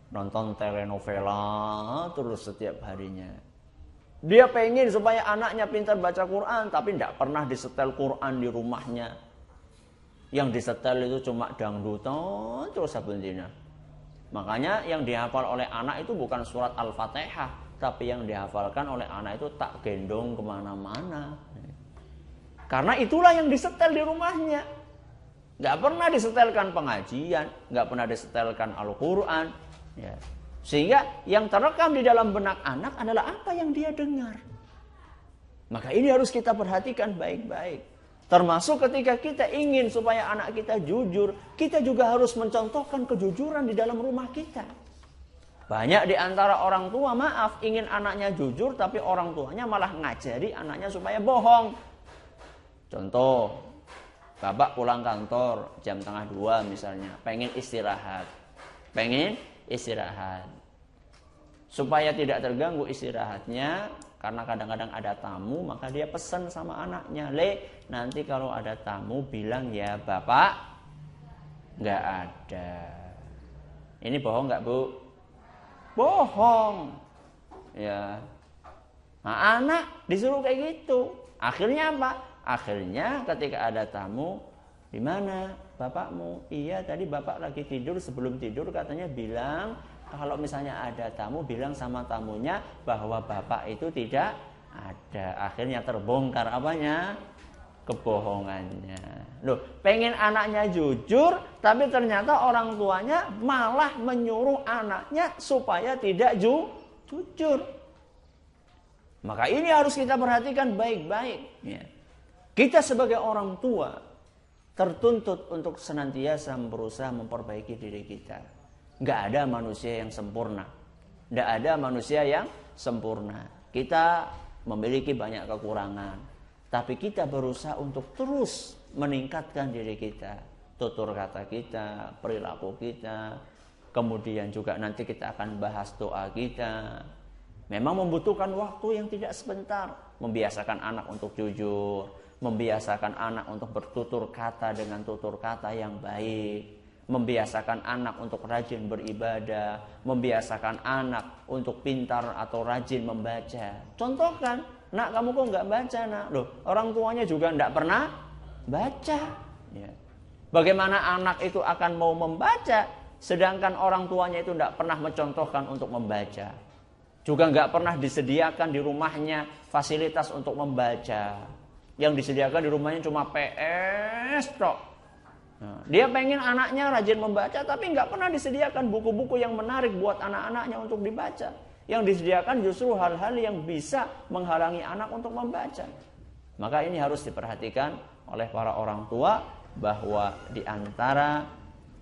Nonton telenovela terus setiap harinya. Dia pengen supaya anaknya pintar baca Quran, tapi tidak pernah disetel Quran di rumahnya. Yang disetel itu cuma dangdutan terus saben dina. Makanya yang dihafal oleh anak itu bukan surat Al-Fatihah, tapi yang dihafalkan oleh anak itu tak gendong kemana-mana. Karena itulah yang disetel di rumahnya. Gak pernah disetelkan pengajian, gak pernah disetelkan Al-Quran. Ya. Sehingga yang terekam di dalam benak anak adalah apa yang dia dengar. Maka ini harus kita perhatikan baik-baik. Termasuk ketika kita ingin supaya anak kita jujur, kita juga harus mencontohkan kejujuran di dalam rumah kita. Banyak di antara orang tua, maaf, ingin anaknya jujur, tapi orang tuanya malah ngajari anaknya supaya bohong. Contoh, bapak pulang kantor jam 1:30 misalnya, pengen istirahat. Supaya tidak terganggu istirahatnya, karena kadang-kadang ada tamu, maka dia pesan sama anaknya, Le, nanti kalau ada tamu bilang ya bapak nggak ada. Ini bohong nggak bu? Bohong. Ya. Nah, anak disuruh kayak gitu. Akhirnya apa? Akhirnya ketika ada tamu, di mana bapakmu? Iya, tadi bapak lagi tidur, sebelum tidur katanya bilang kalau misalnya ada tamu, bilang sama tamunya bahwa bapak itu tidak ada. Akhirnya terbongkar apanya? Kebohongannya. Loh, pengen anaknya jujur, tapi ternyata orang tuanya malah menyuruh anaknya supaya tidak jujur. Maka ini harus kita perhatikan baik-baik. Ya. Kita sebagai orang tua tertuntut untuk senantiasa berusaha memperbaiki diri kita. Nggak ada manusia yang sempurna. Nggak ada manusia yang sempurna. Kita memiliki banyak kekurangan. Tapi kita berusaha untuk terus meningkatkan diri kita. Tutur kata kita, perilaku kita. Kemudian juga nanti kita akan bahas doa kita. Memang membutuhkan waktu yang tidak sebentar. Membiasakan anak untuk jujur. Membiasakan anak untuk bertutur kata dengan tutur kata yang baik. Membiasakan anak untuk rajin beribadah, membiasakan anak untuk pintar atau rajin membaca. Contohkan, nak kamu kok nggak baca nak? Loh, orang tuanya juga nggak pernah baca. Ya. Bagaimana anak itu akan mau membaca, sedangkan orang tuanya itu nggak pernah mencontohkan untuk membaca. Juga nggak pernah disediakan di rumahnya fasilitas untuk membaca. Yang disediakan di rumahnya cuma PS tok. Nah, dia pengen anaknya rajin membaca, tapi nggak pernah disediakan buku-buku yang menarik buat anak-anaknya untuk dibaca. Yang disediakan justru hal-hal yang bisa menghalangi anak untuk membaca. Maka ini harus diperhatikan oleh para orang tua, bahwa di antara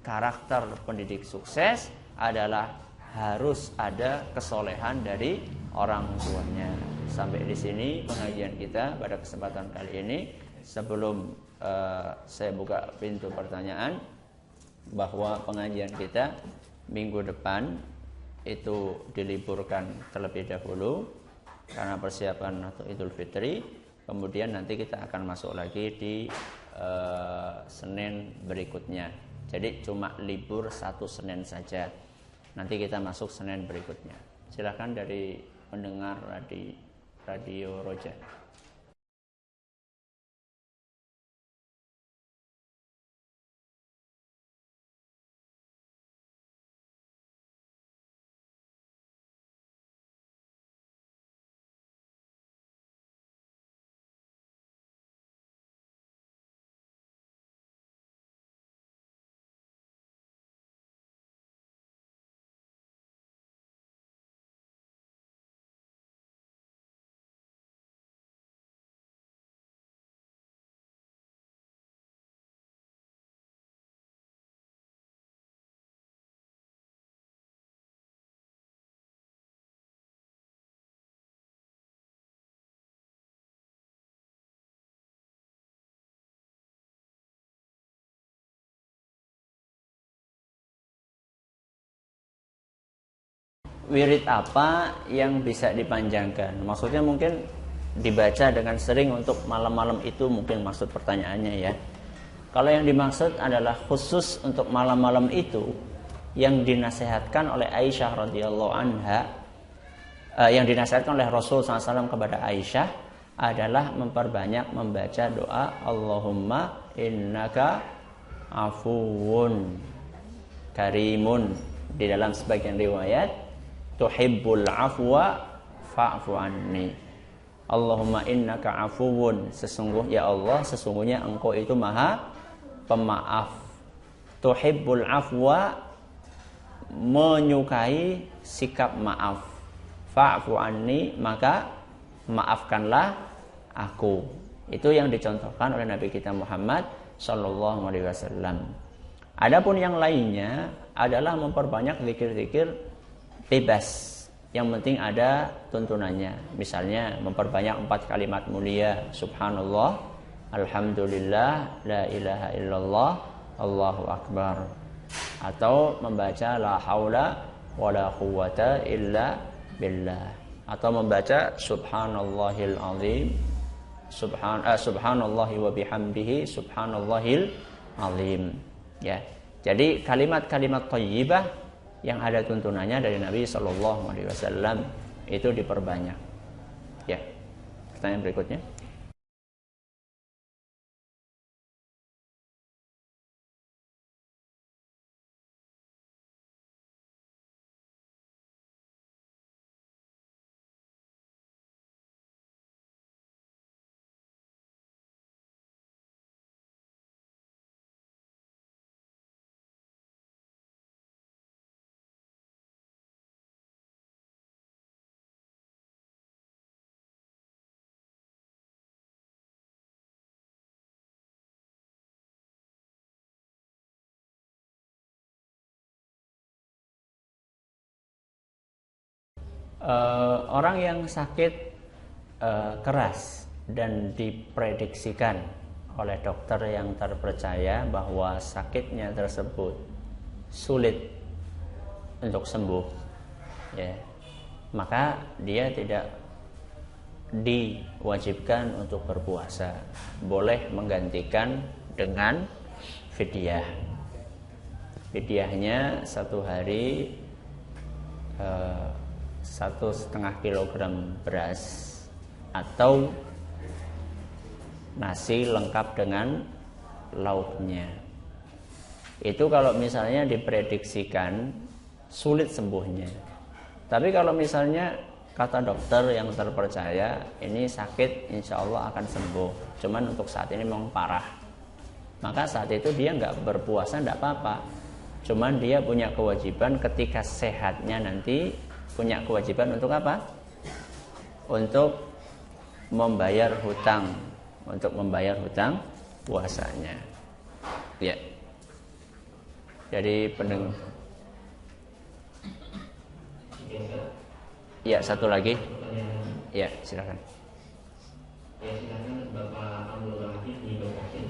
karakter pendidik sukses adalah harus ada kesolehan dari orang tuanya. Sampai di sini pengajian kita pada kesempatan kali ini. Sebelum saya buka pintu pertanyaan, bahwa pengajian kita minggu depan itu diliburkan terlebih dahulu karena persiapan untuk Idul Fitri. Kemudian nanti kita akan masuk lagi di Senin berikutnya. Jadi cuma libur satu Senin saja. Nanti kita masuk Senin berikutnya. Silakan dari pendengar Radio Roja. wirid apa yang bisa dipanjangkan? Maksudnya mungkin dibaca dengan sering untuk malam-malam itu, mungkin maksud pertanyaannya ya. Kalau yang dimaksud adalah khusus untuk malam-malam itu, yang dinasihatkan oleh Aisyah radhiyallahu anha, yang dinasihatkan oleh Rasul SAW kepada Aisyah adalah memperbanyak membaca doa Allahumma innaka afuwun karimun. Di dalam sebagian riwayat tuhibbul afwa fa'fu anni. Allahumma innaka afuwun, sesungguhnya ya Allah, sesungguhnya engkau itu maha pemaaf. Tuhibbul afwa, menyukai sikap maaf. Fa'fu anni, maka maafkanlah aku. Itu yang dicontohkan oleh Nabi kita Muhammad sallallahu alaihi wasallam. Adapun yang lainnya adalah memperbanyak zikir-zikir bebas. Yang penting ada tuntunannya. Misalnya memperbanyak 4 kalimat mulia, subhanallah, alhamdulillah, la ilaha illallah, Allahu akbar. Atau membaca la haula wala quwwata illa billah. Atau membaca subhanallahil azim, subhanallahi wa bihamdihi, subhanallahil azim. Ya. Jadi kalimat-kalimat thayyibah yang ada tuntunannya dari Nabi sallallahu alaihi wasallam itu diperbanyak. Ya. Pertanyaan berikutnya. Orang yang sakit keras dan diprediksikan oleh dokter yang terpercaya bahwa sakitnya tersebut sulit untuk sembuh, ya, maka dia tidak diwajibkan untuk berpuasa. Boleh menggantikan dengan fidyah. Fidyahnya 1 hari 1,5 kilogram beras atau nasi lengkap dengan lauknya. Itu kalau misalnya diprediksikan sulit sembuhnya. Tapi kalau misalnya kata dokter yang terpercaya ini sakit insya Allah akan sembuh, cuman untuk saat ini memang parah, maka saat itu dia nggak berpuasa nggak apa-apa. Cuman dia punya kewajiban ketika sehatnya nanti, punya kewajiban untuk apa? Untuk membayar hutang, puasanya. Ya. Jadi pendengar. Ya, satu lagi. Ya, silakan. Ya, silakan Bapak Abdul Rahim di Bekasi.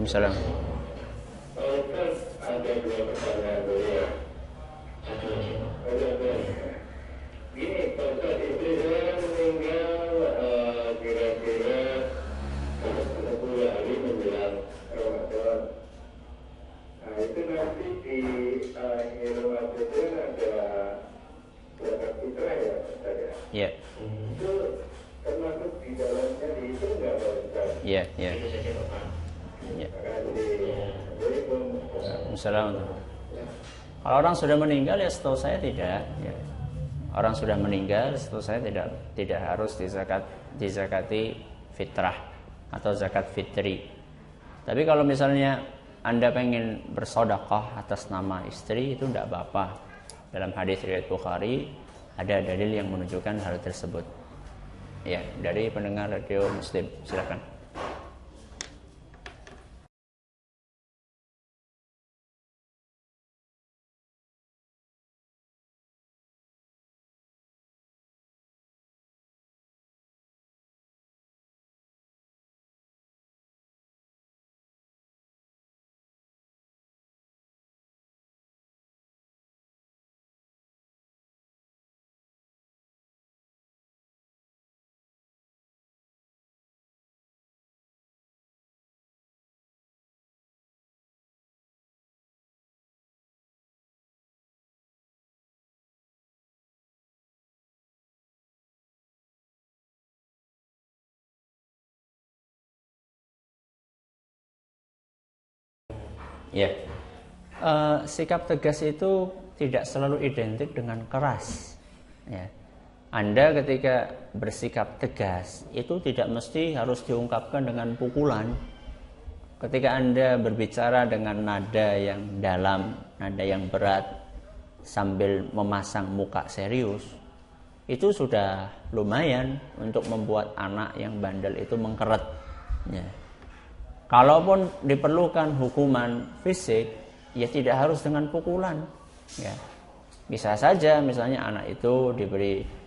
Misalnya. Ada 2 pertanyaan dulu ya. Satu lagi. Gini, pada istri saya meninggal kira-kira 10 hari menjelang Ramadan. Nah, itu nanti di akhir Ramadan ada zakat fitrah ya, Ustaz ya? Iya. Itu termasuk di dalamnya dihitung nggak, Pak Ustaz? Iya. Itu saja, Bapak. Ya. Assalamualaikum. Assalamualaikum. Kalau orang sudah meninggal ya setahu saya tidak. Ya. Orang sudah meninggal setahu saya tidak harus dizakati fitrah atau zakat fitri. Tapi kalau misalnya Anda pengen bersedekah atas nama istri itu tidak apa-apa. Dalam hadis riwayat Bukhari ada dalil yang menunjukkan hal tersebut. Ya, dari pendengar radio Muslim, silakan. Ya, sikap tegas itu tidak selalu identik dengan keras. Ya. Anda ketika bersikap tegas itu tidak mesti harus diungkapkan dengan pukulan. Ketika Anda berbicara dengan nada yang dalam, nada yang berat, sambil memasang muka serius, itu sudah lumayan untuk membuat anak yang bandel itu mengkeret. Ya. Kalaupun diperlukan hukuman fisik, ya tidak harus dengan pukulan. Ya. Bisa saja misalnya anak itu diberi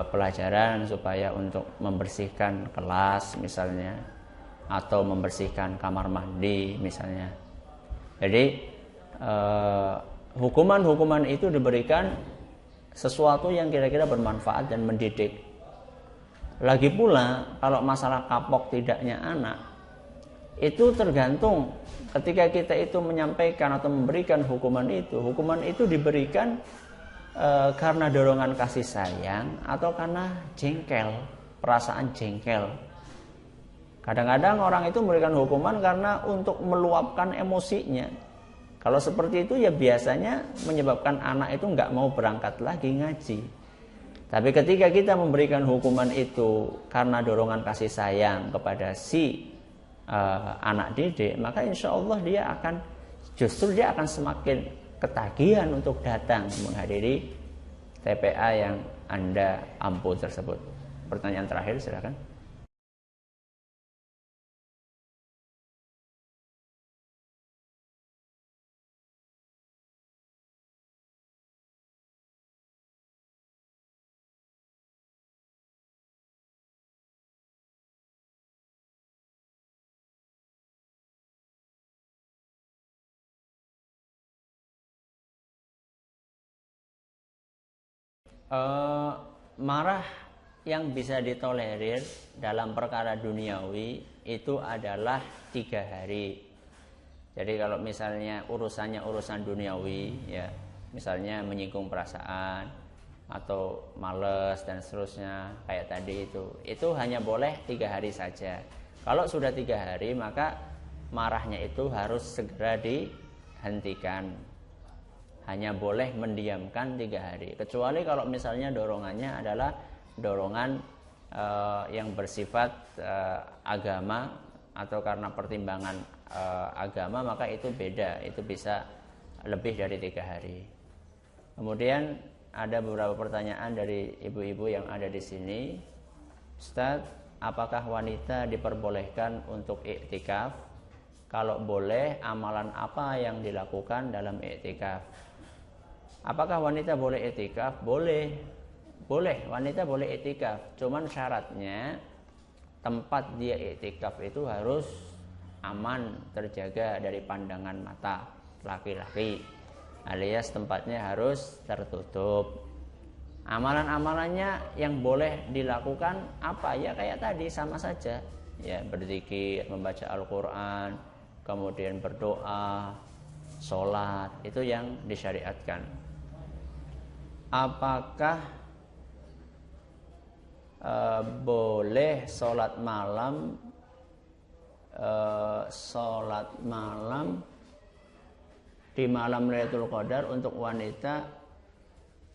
pelajaran supaya untuk membersihkan kelas misalnya, atau membersihkan kamar mandi misalnya. Jadi hukuman-hukuman itu diberikan sesuatu yang kira-kira bermanfaat dan mendidik. Lagi pula kalau masalah kapok tidaknya anak, itu tergantung ketika kita itu menyampaikan atau memberikan hukuman itu diberikan karena dorongan kasih sayang atau karena jengkel, perasaan jengkel. Kadang-kadang orang itu memberikan hukuman karena untuk meluapkan emosinya. Kalau seperti itu ya biasanya menyebabkan anak itu nggak mau berangkat lagi ngaji. Tapi ketika kita memberikan hukuman itu karena dorongan kasih sayang kepada si anak didik, maka insya Allah dia akan semakin ketagihan untuk datang menghadiri TPA yang Anda ampuh tersebut. Pertanyaan terakhir silakan. Marah yang bisa ditolerir dalam perkara duniawi itu adalah 3 hari. Jadi kalau misalnya urusannya urusan duniawi, ya misalnya menyinggung perasaan atau males dan seterusnya kayak tadi itu hanya boleh 3 hari saja. Kalau sudah 3 hari maka marahnya itu harus segera dihentikan. Hanya boleh mendiamkan 3 hari. Kecuali kalau misalnya dorongannya adalah dorongan yang bersifat agama atau karena pertimbangan agama, maka itu beda. Itu bisa lebih dari 3 hari. Kemudian ada beberapa pertanyaan dari ibu-ibu yang ada di sini. Ustaz, apakah wanita diperbolehkan untuk iktikaf? Kalau boleh, amalan apa yang dilakukan dalam iktikaf? Apakah wanita boleh iktikaf? Boleh, wanita boleh iktikaf. Cuman syaratnya tempat dia iktikaf itu harus aman, terjaga dari pandangan mata laki-laki, alias tempatnya harus tertutup. Amalan-amalannya yang boleh dilakukan apa? Ya kayak tadi sama saja. Ya, berzikir, membaca Al-Quran, kemudian berdoa, sholat, itu yang disyariatkan. Apakah boleh sholat malam di malam Lailatul Qadar untuk wanita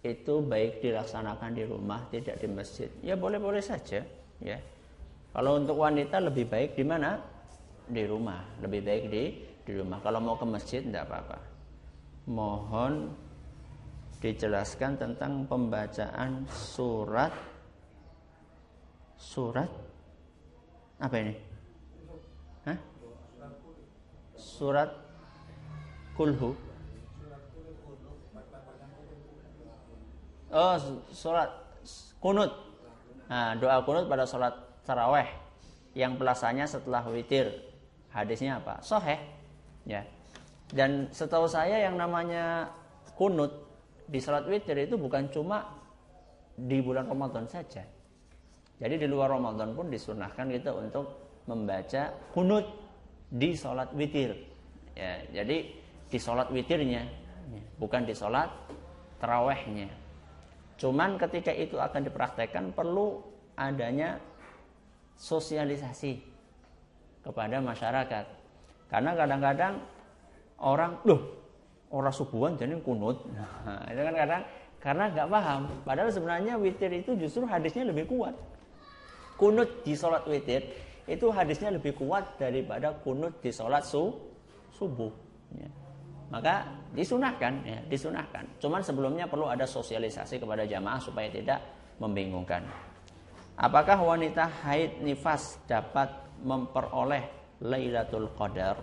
itu baik dilaksanakan di rumah, tidak di masjid? Ya boleh-boleh saja, ya. Kalau untuk wanita lebih baik di mana? Di rumah, lebih baik di rumah. Kalau mau ke masjid tidak apa-apa. Mohon dijelaskan tentang pembacaan surat apa ini? Hah? Surat Kulhu. Oh, surat kunut. Nah, doa kunut pada sholat taraweh yang pelaksanaannya setelah witir. Hadisnya apa? Sahih. Ya. Dan setahu saya yang namanya kunut di salat witir itu bukan cuma di bulan Ramadan saja. Jadi di luar Ramadan pun disunahkan kita untuk membaca kunut di salat witir. Ya, jadi di salat witirnya, bukan di salat tarawehnya. Cuman ketika itu akan dipraktekkan perlu adanya sosialisasi kepada masyarakat. Karena kadang-kadang orang, loh, orang subuhan jadi kunut. Nah, itu kan kadang karena nggak paham. Padahal sebenarnya witir itu justru hadisnya lebih kuat. Kunut di sholat witir itu hadisnya lebih kuat daripada kunut di sholat subuh. Ya. Maka disunahkan, ya, disunahkan. Cuman sebelumnya perlu ada sosialisasi kepada jamaah supaya tidak membingungkan. Apakah wanita haid nifas dapat memperoleh Lailatul Qadar?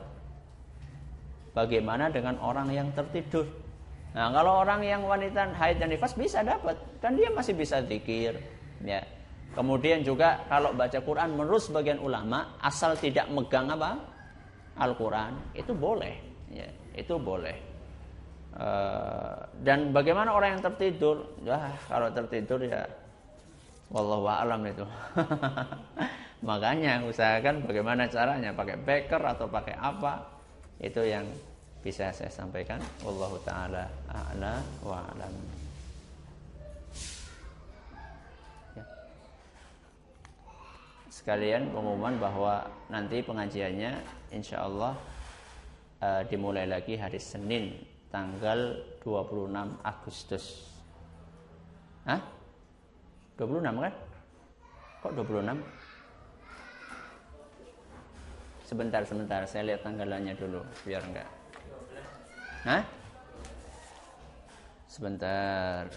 Bagaimana dengan orang yang tertidur? Nah, kalau orang yang wanita haid dan nifas bisa dapat, kan dia masih bisa zikir, ya. Kemudian juga kalau baca Quran menurut sebagian ulama asal tidak megang apa? Al-Quran itu boleh, ya, itu boleh. Dan bagaimana orang yang tertidur? Ya, kalau tertidur ya wallahu a'lam itu. Makanya usahakan bagaimana caranya, pakai beker atau pakai apa? Itu yang bisa saya sampaikan. Wallahu taala a'la wa a'lam. Ya. Sekalian pengumuman bahwa nanti pengajiannya insyaallah dimulai lagi hari Senin tanggal 26 Agustus. Hah? 26 kan? Kok 26? Sebentar, saya lihat tanggalannya dulu biar enggak. Hah? Sebentar.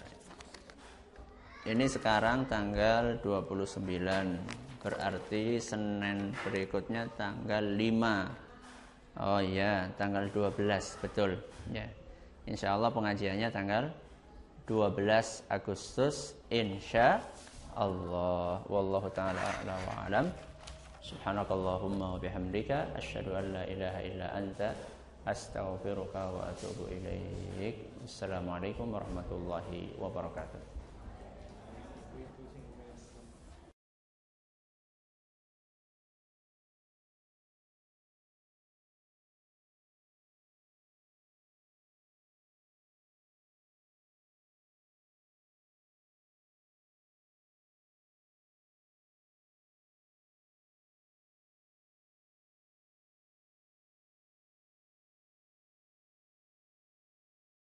Ini sekarang tanggal 29. Berarti Senin berikutnya tanggal 5. Oh iya, tanggal 12, betul. Ya. Insyaallah pengajiannya tanggal 12 Agustus insyaallah. Wallahu taala a'la wa a'lam. Subhanakallahumma wa bihamdika asyhadu an la ilaha illa anta astaghfiruka wa atubu ilaik. Assalamualaikum warahmatullahi wabarakatuh.